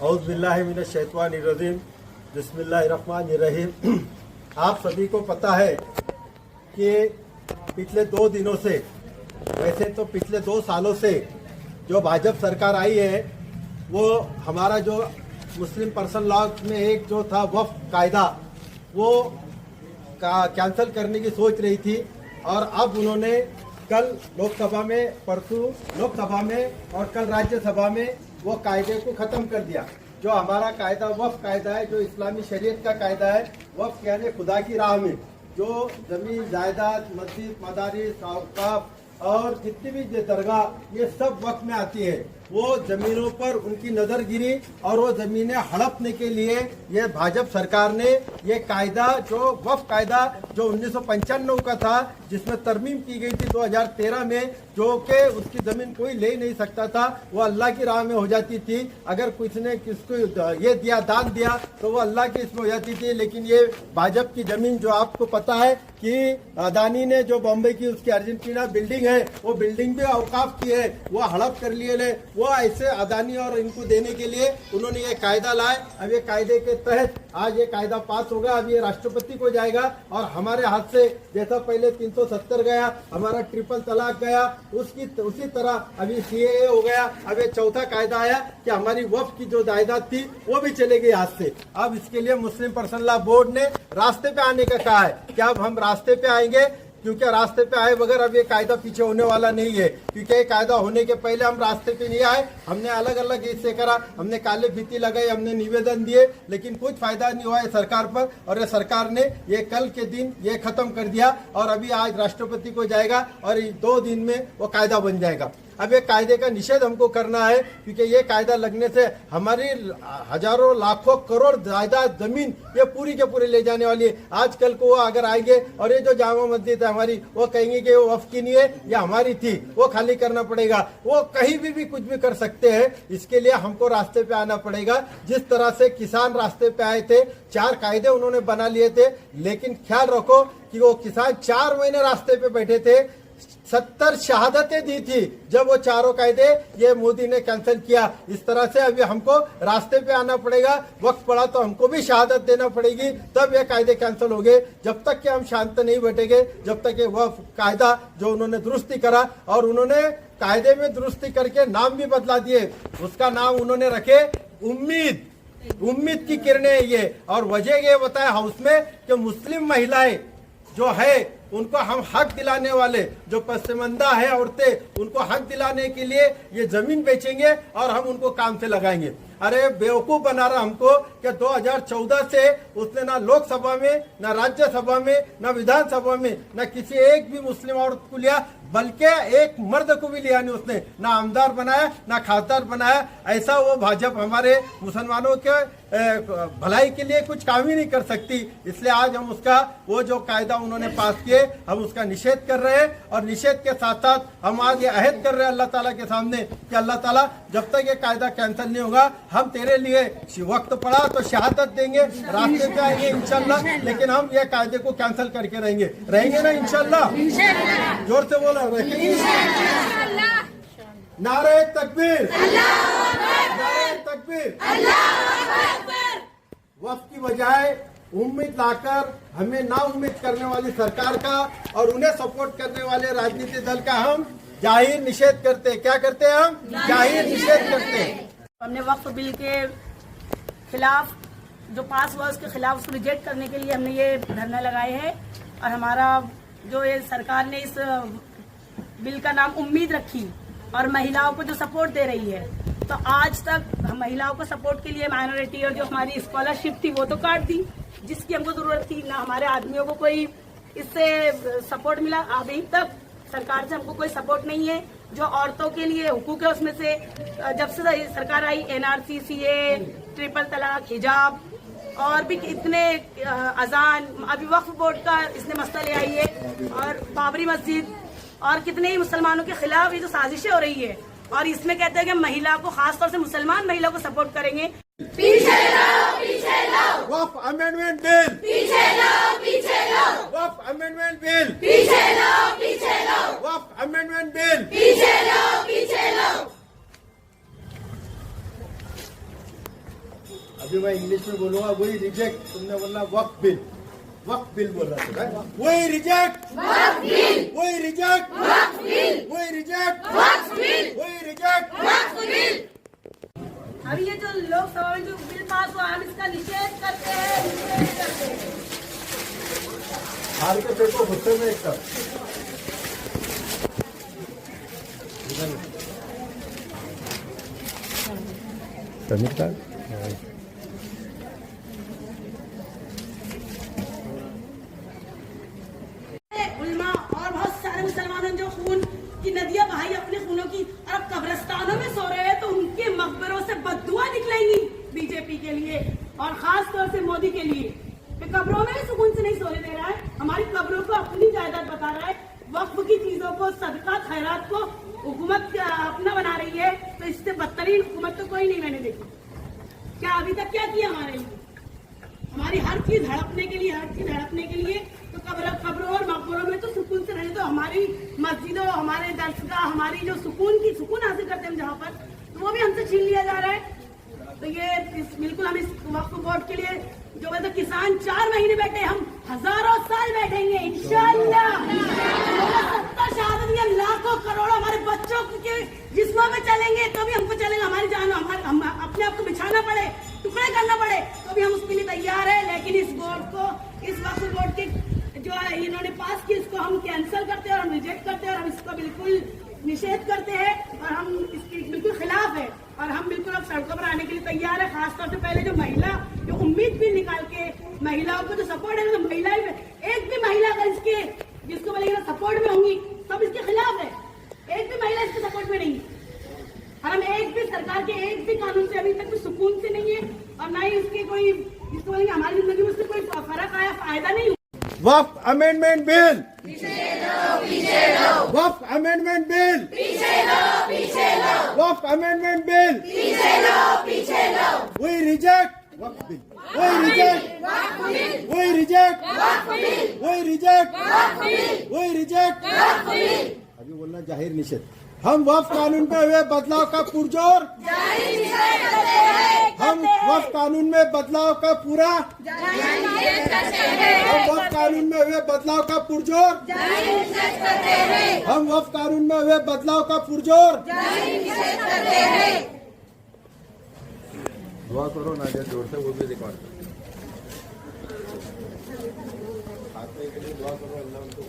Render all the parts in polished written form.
औज़ुबिल्लाहिमिनश्शैतानिर्रजीम बिस्मिल्लाहिर्रहमानिर्रहीम। आप सभी को पता है कि पिछले 2 दिनों से, वैसे तो पिछले 2 सालों से जो भाजपा सरकार आई है, वो हमारा जो मुस्लिम पर्सन लॉ में एक जो था वक्फ कायदा, वो कैंसिल करने की सोच रही थी। और अब उन्होंने कल लोकसभा में, परसों लोकसभा में और कल राज्यसभा में वो कायदे को ख़त्म कर दिया। जो हमारा कायदा वक्फ कायदा है, जो इस्लामी शरीयत का कायदा है, वक्फ यानी खुदा की राह में जो ज़मीन जायदाद, मस्जिद, मदारिस, औकाफ और जितनी भी दरगाह, ये सब वक्फ में आती है। वो ज़मीनों पर उनकी नज़र गिरी और वो ज़मीनें हड़पने के लिए ये भाजपा सरकार ने ये कायदा, जो वक्फ कायदा जो 1995 का था, जिसमें तरमीम की गई थी 2013 में, जो कि उसकी ज़मीन कोई ले नहीं सकता था, वो अल्लाह की राह में हो जाती थी। अगर किसी ने किसको ये दिया, दान दिया, तो वो अल्लाह की इसमें हो जाती थी। लेकिन ये भाजपा की ज़मीन, जो आपको पता है कि अदानी ने जो बॉम्बे की उसकी अर्जेंटीना बिल्डिंग है, वो बिल्डिंग भी औकाफ की है, वो हड़प कर लिए। वो ऐसे अदानी और इनको देने के लिए उन्होंने ये कायदा लाए। अब ये कायदे के तहत आज ये कायदा पास होगा। अब ये राष्ट्रपति को जाएगा और हमारे हाथ से जैसा पहले 370 गया, हमारा ट्रिपल तलाक गया, उसी तरह अभी सीएए हो गया। अब ये चौथा कायदा आया कि हमारी वक्फ की जो जायदाद थी वो भी चलेगी हाथ से। अब इसके लिए मुस्लिम पर्सन लॉ बोर्ड ने रास्ते पे आने का कहा है। क्या अब हम रास्ते पे आएंगे? क्योंकि रास्ते पे आए बगैर अब ये कायदा पीछे होने वाला नहीं है। क्योंकि ये कायदा होने के पहले हम रास्ते पे नहीं आए, हमने अलग अलग इससे करा, हमने काले फीती लगाई, हमने निवेदन दिए, लेकिन कुछ फायदा नहीं हुआ है सरकार पर। और ये सरकार ने ये कल के दिन ये खत्म कर दिया और अभी आज राष्ट्रपति को जाएगा और 2 दिन में वो कायदा बन जाएगा। अब ये कायदे का निषेध हमको करना है, क्योंकि ये कायदा लगने से हमारी हजारों लाखों करोड़ जायदाद जमीन ये पूरी के पूरी ले जाने वाली है। आजकल को वो अगर आएंगे और ये जो जामा मस्जिद है हमारी, वो कहेंगे कि वो वक्फ की नहीं है, ये हमारी थी, वो खाली करना पड़ेगा। वो कहीं भी कुछ भी कर सकते हैं। इसके लिए हमको रास्ते पे आना पड़ेगा। जिस तरह से किसान रास्ते पे आए थे, 4 कायदे उन्होंने बना लिए थे, लेकिन ख्याल रखो कि वो किसान 4 महीने रास्ते पे बैठे थे, 70 शहादतें दी थी जब वो चारों कायदे ये मोदी ने कैंसिल किया। इस तरह से अभी हमको रास्ते पे आना पड़ेगा। वक्त पड़ा तो हमको भी शहादत देना पड़ेगी, तब ये कायदे कैंसिल हो गए। जब तक कि हम शांत नहीं बैठेंगे, जब तक ये वह कायदा जो उन्होंने दुरुस्ती करा, और उन्होंने कायदे में दुरुस्ती करके नाम भी बदला दिए। उसका नाम उन्होंने रखे उम्मीद की किरणें ये। और वजह ये बताया हाउस में कि मुस्लिम महिलाएं जो है उनको हम हक दिलाने वाले, जो पसमानदा है औरतें, उनको हक दिलाने के लिए ये जमीन बेचेंगे और हम उनको काम से लगाएंगे। अरे बेवकूफ बना रहा हमको कि 2014 से उसने ना लोकसभा में, ना राज्यसभा में, ना विधानसभा में, ना किसी एक भी मुस्लिम औरत को लिया, बल्कि एक मर्द को भी लिया नहीं उसने। ना आमदार बनाया, ना खासदार बनाया। ऐसा वो भाजपा हमारे मुसलमानों के भलाई के लिए कुछ काम ही नहीं कर सकती। इसलिए आज हम उसका वो जो कायदा उन्होंने पास किए, हम उसका निषेध कर रहे हैं। और निषेध के साथ साथ हम आज ये अहद कर रहे हैं अल्लाह ताला के सामने कि अल्लाह ताला, जब तक ये कायदा कैंसिल नहीं होगा, हम तेरे लिए वक्त पड़ा तो शहादत देंगे, रास्ते पे आएंगे इंशाल्लाह, लेकिन हम ये कायदे को कैंसिल करके रहेंगे ना इंशाल्लाह। जोर से बोला, नारे तकबीर, नारे तकबीर। वक्त की बजाय उम्मीद लाकर हमें ना उम्मीद करने वाली सरकार का और उन्हें सपोर्ट करने वाले राजनीतिक दल का हम जाहिर निषेध करते। क्या करते हैं? हम जाहिर निषेध करते। हमने वक्फ बिल के खिलाफ जो पास हुआ उसके खिलाफ उसको रिजेक्ट करने के लिए हमने ये धरना लगाए हैं। और हमारा जो ये सरकार ने इस बिल का नाम उम्मीद रखी और महिलाओं को जो सपोर्ट दे रही है, तो आज तक महिलाओं को सपोर्ट के लिए माइनॉरिटी और जो हमारी स्कॉलरशिप थी वो तो काट दी, जिसकी हमको जरूरत थी। ना हमारे आदमियों को कोई इससे सपोर्ट मिला। अभी तक सरकार से हमको कोई सपोर्ट नहीं है। जो औरतों के लिए हुकूक है उसमें से जब से सरकार आई, एनआरसी, सीए, ट्रिपल तलाक, हिजाब और भी इतने अजान, अभी वक्फ बोर्ड का इसने मसला ले आई है, और बाबरी मस्जिद और कितने ही मुसलमानों के खिलाफ ये जो साजिशें हो रही है। और इसमें कहते हैं कि महिला को, खासतौर से मुसलमान महिला को सपोर्ट करेंगे। पीछे लो वक्फ अमेंडमेंट बिल, पीछे लो वक्फ अमेंडमेंट बिल, पीछे लो वक्फ अमेंडमेंट बिल, पीछे लो अभी मैं इंग्लिश में बोलूंगा, वही रिजेक्ट, तुमने बोलना वक्फ बिल बोल रहा था, वही रिजेक्ट, वही रिजेक्ट, वही रिजेक्ट, वही रिजेक्ट। अभी ये जो लोकसभा में जो बिल पास हुआ, हम इसका निषेध करते हैं, निषेध करते हैं। हाल के पेट को गुस्से में एक उलमा और बहुत सारे मुसलमानों ने जो खून की नदियां बहाई अपने खूनों की, और अब कब्रिस्तानों में सो रहे हैं, तो उनके मकबरों से बद्दुआ निकलेंगी बीजेपी के लिए और खास तौर से मोदी के लिए। कब्रों में सुकून से नहीं सोने दे रहा है, हमारी कब्रों को अपनी जायदाद बता रहा है, वक्फ की चीजों को, सदका खैरात को हुकूमत अपना बना रही है। तो इससे बदतरीन हुकूमत तो कोई नहीं मैंने देखी। क्या अभी तक क्या किया हमारे लिए? हमारी हर चीज हड़पने के लिए, तो कब्रों और मकबरों में तो सुकून से रहने, तो हमारी मस्जिदों, हमारे दरगाह, हमारी जो सुकून हासिल करते हैं हम जहाँ पर, तो वो भी हमसे छीन लिया जा रहा है। तो ये बिल्कुल हम इस वक्फ बोर्ड के लिए जो है, तो किसान 4 महीने बैठे, हम हजारों साल बैठेंगे इंशाअल्लाह। सत्ता शहादत या लाखों करोड़ों हमारे बच्चों के जिस्मों में चलेंगे तो भी हमको चलेंगे, हमारी जान हम अपने आप को बिछाना पड़े, टुकड़े करना पड़े, तो भी हम उसके लिए तैयार है। लेकिन इस बोर्ड को, इस वक्फ बोर्ड के जो है इन्होंने पास की, इसको हम कैंसिल करते हैं और हम रिजेक्ट करते हैं और हम इसको बिल्कुल निषेध करते हैं और हम इसके बिल्कुल खिलाफ है। और हम बिल्कुल अब सड़कों पर आने के लिए तैयार है। खासतौर से पहले जो महिला जो उम्मीद भी निकाल के महिलाओं को जो सपोर्ट है, तो महिलाएं, एक भी महिला अगर इसके जिसको बोलेंगे सपोर्ट में होंगी, सब इसके खिलाफ है। एक भी महिला इसके सपोर्ट में नहीं है। और हम एक भी सरकार के एक भी कानून से अभी तक कोई सुकून से नहीं है, और ना ही इसके कोई जिसको बोलेंगे हमारी जिंदगी में उससे कोई फर्क आया, फायदा नहीं। वक्फ अमेंडमेंट बिल, वक्फ अमेंडमेंट बिल, वक्फ अमेंडमेंट बिल, वही रिजेक्ट वक्फ बिल, वही रिजेक्ट, वही रिजेक्ट, वही रिजेक्ट, वही रिजेक्ट। अभी बोलना जाहिर निषेध। हम वक्फ कानून में हुए बदलाव का पुरजोर, हम वक्फ कानून में बदलाव का पूरा, हम वक्फ कानून में हुए बदलाव का पुरजोर, हम वक्फ कानून में हुए बदलाव का पुरजोर। दुआ करो ना, जो जोर से वो भी रिकॉर्ड खाते के लिए दुआ करो, अल्लाह उनको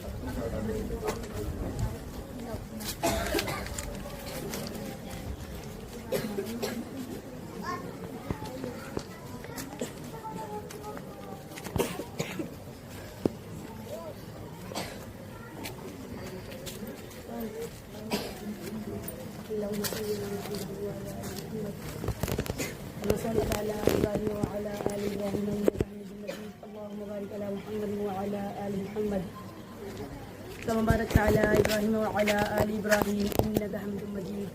कमा बारकता अला इब्राहीम व अला आलि इब्राहीम इन्नका हमीदुम मजीद।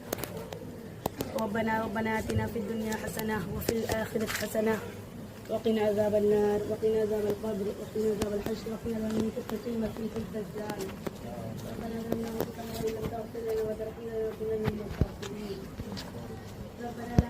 रब्बना आतिना फिद दुनिया हसनह व फिल आखिरति हसनह व क़िना अज़ाबन्नार व क़िना अज़ाबल क़ब्र व क़िना अज़ाबल हश्र व क़िना अज़ाबल मुतक़ीम फी दज्जाल। रब्बना लना तक़ब्बल मिन्ना व अग़फिर लना व तर्हमना व कुना मिनल ख़ासिरीन। रब्बना ला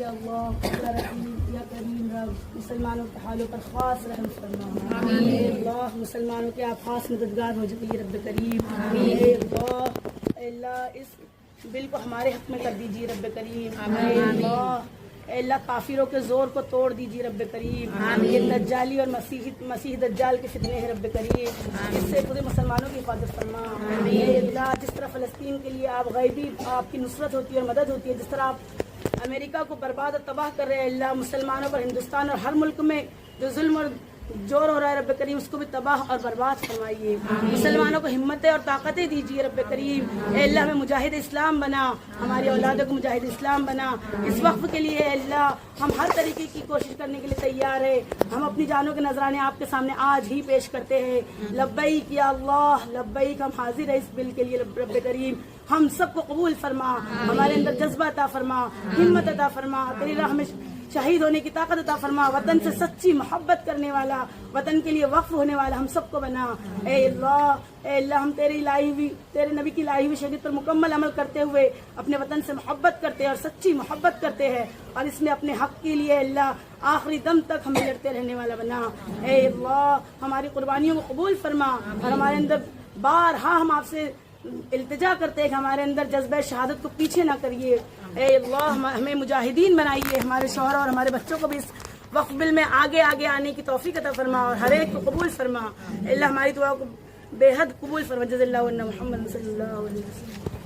या अल्लाह या रहीम या करीम रब मुसलमानों के हालों पर खास रहम फरमा। अल्लाह मुसलमानों के आप खास मददगार हो जाइए रब करीम। अल्लाह इस बिल को हमारे हक में कर दीजिए रब करीम। अल्लाह काफिरों के जोर को तोड़ दीजिए रब करीम। ये दज्जाली और मसीह दज्जाल के फितने हैं रब करीम, इससे पूरे मुसलमानों की हिफाजत फरमा। अल्लाह जिस तरह फ़लस्तीन के लिए आप गैबी आपकी नुसरत होती है और मदद होती है, जिस तरह आप अमेरिका को बर्बाद और तबाह कर रहे हैं, अल्लाह मुसलमानों पर हिंदुस्तान और हर मुल्क में जो जुल्म और जोर हो रहा है रब करीम, उसको भी तबाह और बर्बाद फरमाइए। मुसलमानों को हिम्मतें और ताकतें दीजिए रब करीम। अल्लाह हमें मुजाहिद इस्लाम बना, हमारी औलादों को मुजाहिद इस्लाम बना। इस वक्त के लिए अल्लाह हम हर तरीके की कोशिश करने के लिए तैयार है। हम अपनी जानों के नजराने आपके सामने आज ही पेश करते हैं। लब्बैक या अल्लाह लब्बैक, हम हाजिर है इस बिल के लिए रब करीम। हम सबको कबूल फरमा, हमारे अंदर जज्बा अता फरमा, हिम्मत अता फरमा। तेरी राह में शहीद होने की ताकत अता फरमा, वतन से सच्ची मोहब्बत करने वाला, वतन के लिए वक्फ होने वाला हम सबको बना। ए अल्लाह हम तेरे नबी की लाई हुई शरीयत पर मुकम्मल अमल करते हुए अपने वतन से मोहब्बत करते हैं और सच्ची मोहब्बत करते हैं और इसमें अपने हक के लिए अल्लाह आखिरी दम तक हमें लड़ते रहने वाला बना। ए अल्लाह हमारी कुर्बानियों को कबूल फरमा और हमारे अंदर बारहा हम आपसे इल्तिजा करते हैं कि हमारे अंदर जज्बे शहादत को पीछे ना करिए। ए अल्लाह हमें मुजाहिदीन बनाइए, हमारे शौहर और हमारे बच्चों को भी इस वक्फ बिल में आगे आगे आने की तौफीक अता फरमा और हर एक को कबूल फरमा। अल्लाह हमारी दुआ को बेहद कबूल फरमा। जज़ल्लाहु अन्ना मुहम्मद सल्लल्लाहु अलैहि वसल्लम।